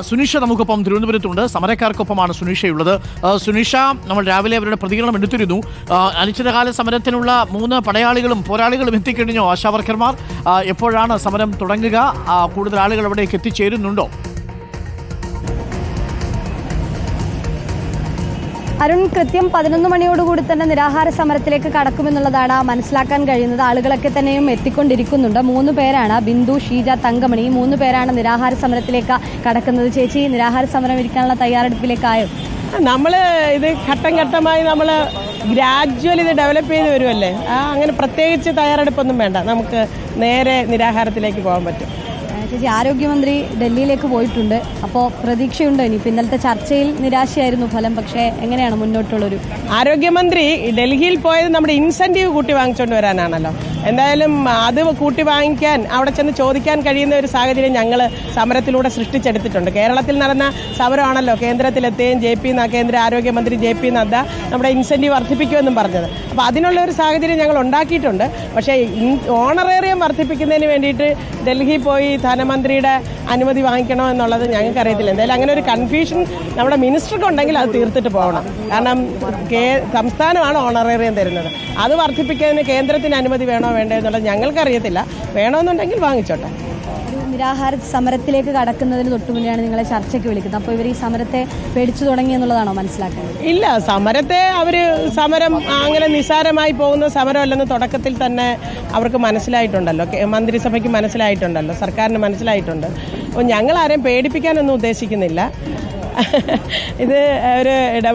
സുനിഷ നമുക്കൊപ്പം തിരുവനന്തപുരത്തുണ്ട്. സമരക്കാർക്കൊപ്പമാണ് സുനിഷയുള്ളത്. സുനിഷ, നമ്മൾ രാവിലെ അവരുടെ പ്രതികരണം എടുത്തിരുന്നു. അനിശ്ചിതകാല സമരത്തിനുള്ള 3 പടയാളികളും പോരാളികളും എത്തിക്കഴിഞ്ഞോ? ആശാവർക്കർമാർ എപ്പോഴാണ് സമരം തുടങ്ങുക? കൂടുതൽ ആളുകൾ അവിടേക്ക് എത്തിച്ചേരുന്നുണ്ടോ? അരുൺ, കൃത്യം 11 മണിയോടുകൂടി തന്നെ നിരാഹാര സമരത്തിലേക്ക് കടക്കുമെന്നുള്ളതാണ് മനസ്സിലാക്കാൻ കഴിയുന്നത്. ആളുകളൊക്കെ തന്നെയും എത്തിക്കൊണ്ടിരിക്കുന്നുണ്ട്. 3 പേരാണ്, ബിന്ദു, ഷീജ, തങ്കമണി, 3 പേരാണ് നിരാഹാര സമരത്തിലേക്ക് കടക്കുന്നത്. ചേച്ചി, നിരാഹാര സമരം ഇരിക്കാനുള്ള തയ്യാറെടുപ്പിലേക്കായോ? നമ്മൾ ഇത് ഘട്ടം ഘട്ടമായി നമ്മൾ ഗ്രാജ്വൽ ഇത് ഡെവലപ്പ് ചെയ്ത് വരുമല്ലേ. അങ്ങനെ പ്രത്യേകിച്ച് തയ്യാറെടുപ്പൊന്നും വേണ്ട, നമുക്ക് നേരെ നിരാഹാരത്തിലേക്ക് പോകാൻ പറ്റും. ചേച്ചി, ആരോഗ്യമന്ത്രി ഡൽഹിയിലേക്ക് പോയിട്ടുണ്ട്. അപ്പോൾ പ്രതീക്ഷയുണ്ടോ? ഇനി ഇന്നലത്തെ ചർച്ചയിൽ നിരാശയായിരുന്നു ഫലം, പക്ഷേ എങ്ങനെയാണ് മുന്നോട്ടുള്ളൊരു? ആരോഗ്യമന്ത്രി ഡൽഹിയിൽ പോയത് നമ്മുടെ ഇൻസെൻറ്റീവ് കൂട്ടി വാങ്ങിച്ചുകൊണ്ട് വരാനാണല്ലോ. എന്തായാലും അത് കൂട്ടി വാങ്ങിക്കാൻ അവിടെ ചെന്ന് ചോദിക്കാൻ കഴിയുന്ന ഒരു സാഹചര്യം ഞങ്ങൾ സമരത്തിലൂടെ സൃഷ്ടിച്ചെടുത്തിട്ടുണ്ട്. കേരളത്തിൽ നടന്ന സമരമാണല്ലോ കേന്ദ്രത്തിലെത്തുകയും കേന്ദ്ര ആരോഗ്യമന്ത്രി JP നദ്ദ നമ്മുടെ ഇൻസെൻറ്റീവ് വർദ്ധിപ്പിക്കുമെന്നും പറഞ്ഞത്. അപ്പോൾ അതിനുള്ള ഒരു സാഹചര്യം ഞങ്ങൾ ഉണ്ടാക്കിയിട്ടുണ്ട്. പക്ഷേ ഓണറേറിയം വർദ്ധിപ്പിക്കുന്നതിന് വേണ്ടിയിട്ട് ഡൽഹി പോയി ധനമന്ത്രിയുടെ അനുമതി വാങ്ങിക്കണോ എന്നുള്ളത് ഞങ്ങൾക്കറിയത്തില്ല. എന്തായാലും അങ്ങനെ ഒരു കൺഫ്യൂഷൻ നമ്മുടെ മിനിസ്റ്റർക്ക് ഉണ്ടെങ്കിൽ അത് തീർത്തിട്ട് പോകണം. കാരണം സംസ്ഥാനമാണ് ഓണറേറിയം തരുന്നത്. അത് വർദ്ധിപ്പിക്കുന്നതിന് കേന്ദ്രത്തിന് അനുമതി വേണോ വേണ്ടോ എന്നുള്ളത് ഞങ്ങൾക്കറിയത്തില്ല. വേണമെന്നുണ്ടെങ്കിൽ വാങ്ങിച്ചോട്ടെ. നിരാഹാര സമരത്തിലേക്ക് കടക്കുന്നതിന് തൊട്ടു മുന്നെയാണ് നിങ്ങളെ ചർച്ചയ്ക്ക് വിളിക്കുന്നത്. അപ്പോൾ ഇവർ ഈ സമരത്തെ പേടിച്ചു തുടങ്ങി എന്നുള്ളതാണോ മനസ്സിലാക്കുന്നത്? ഇല്ല, സമരത്തെ സമരം അങ്ങനെ നിസ്സാരമായി പോകുന്ന സമരമല്ലെന്ന് തുടക്കത്തിൽ തന്നെ അവർക്ക് മനസ്സിലായിട്ടുണ്ടല്ലോ. മന്ത്രിസഭയ്ക്ക് മനസ്സിലായിട്ടുണ്ടല്ലോ, സർക്കാരിന് മനസ്സിലായിട്ടുണ്ട്. അപ്പോൾ ഞങ്ങൾ ആരെയും പേടിപ്പിക്കാനൊന്നും ഉദ്ദേശിക്കുന്നില്ല. ഇത് ഒരു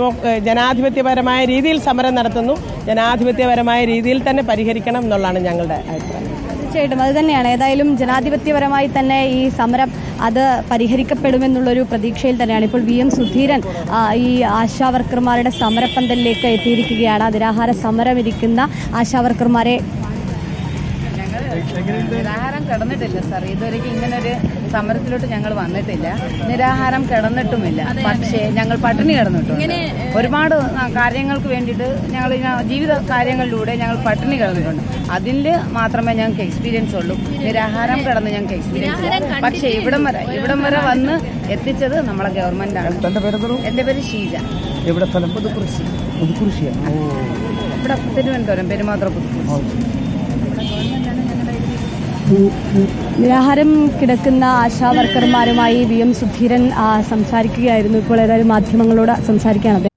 ജനാധിപത്യപരമായ രീതിയിൽ സമരം നടത്തുന്നു. ജനാധിപത്യപരമായ രീതിയിൽ തന്നെ പരിഹരിക്കണം എന്നുള്ളതാണ് ഞങ്ങളുടെ അഭിപ്രായം. തീർച്ചയായിട്ടും അത് തന്നെയാണ്. ഏതായാലും ജനാധിപത്യപരമായി തന്നെ ഈ സമരം അത് പരിഹരിക്കപ്പെടുമെന്നുള്ളൊരു പ്രതീക്ഷയിൽ തന്നെയാണ് ഇപ്പോൾ VM സുധീരൻ ഈ ആശാവർക്കർമാരുടെ സമരപ്പന്തലിലേക്ക് എത്തിയിരിക്കുകയാണ്. നിരാഹാര സമരം ഇരിക്കുന്ന ആശാവർക്കർമാരെ നിരാഹാരം കിടന്നിട്ടില്ല സാർ. ഇതുവരെയ്ക്കും ഇങ്ങനൊരു സമരത്തിലോട്ട് ഞങ്ങൾ വന്നിട്ടില്ല. നിരാഹാരം കിടന്നിട്ടുമില്ല. പക്ഷേ ഞങ്ങൾ പട്ടിണി കിടന്നിട്ടുണ്ട്. ഒരുപാട് കാര്യങ്ങൾക്ക് വേണ്ടിയിട്ട് ഞങ്ങൾ ജീവിത കാര്യങ്ങളിലൂടെ ഞങ്ങൾ പട്ടിണി കിടന്നിട്ടുണ്ട്. അതിൽ മാത്രമേ ഞങ്ങൾക്ക് എക്സ്പീരിയൻസ് ഉള്ളൂ. നിരാഹാരം കിടന്ന് ഞങ്ങൾക്ക് എക്സ്പീരിയൻസ് ഇല്ല. പക്ഷേ ഇവിടം വരെ വന്ന് എത്തിച്ചത് നമ്മളെ ഗവൺമെന്റാണ്. എൻ്റെ പേര് ഷീജ. പുതുക്കുറിശി. ഇവിടെ തിരുവനന്തപുരം പെരുമാത്ര പുതുക്കുറിശി. നിരാഹാരം കിടക്കുന്ന ആശാവർക്കർമാരുമായി VM സുധീരൻ സംസാരിക്കുകയായിരുന്നു. ഇപ്പോൾ ഏതായാലും മാധ്യമങ്ങളോട് സംസാരിക്കുകയാണ്.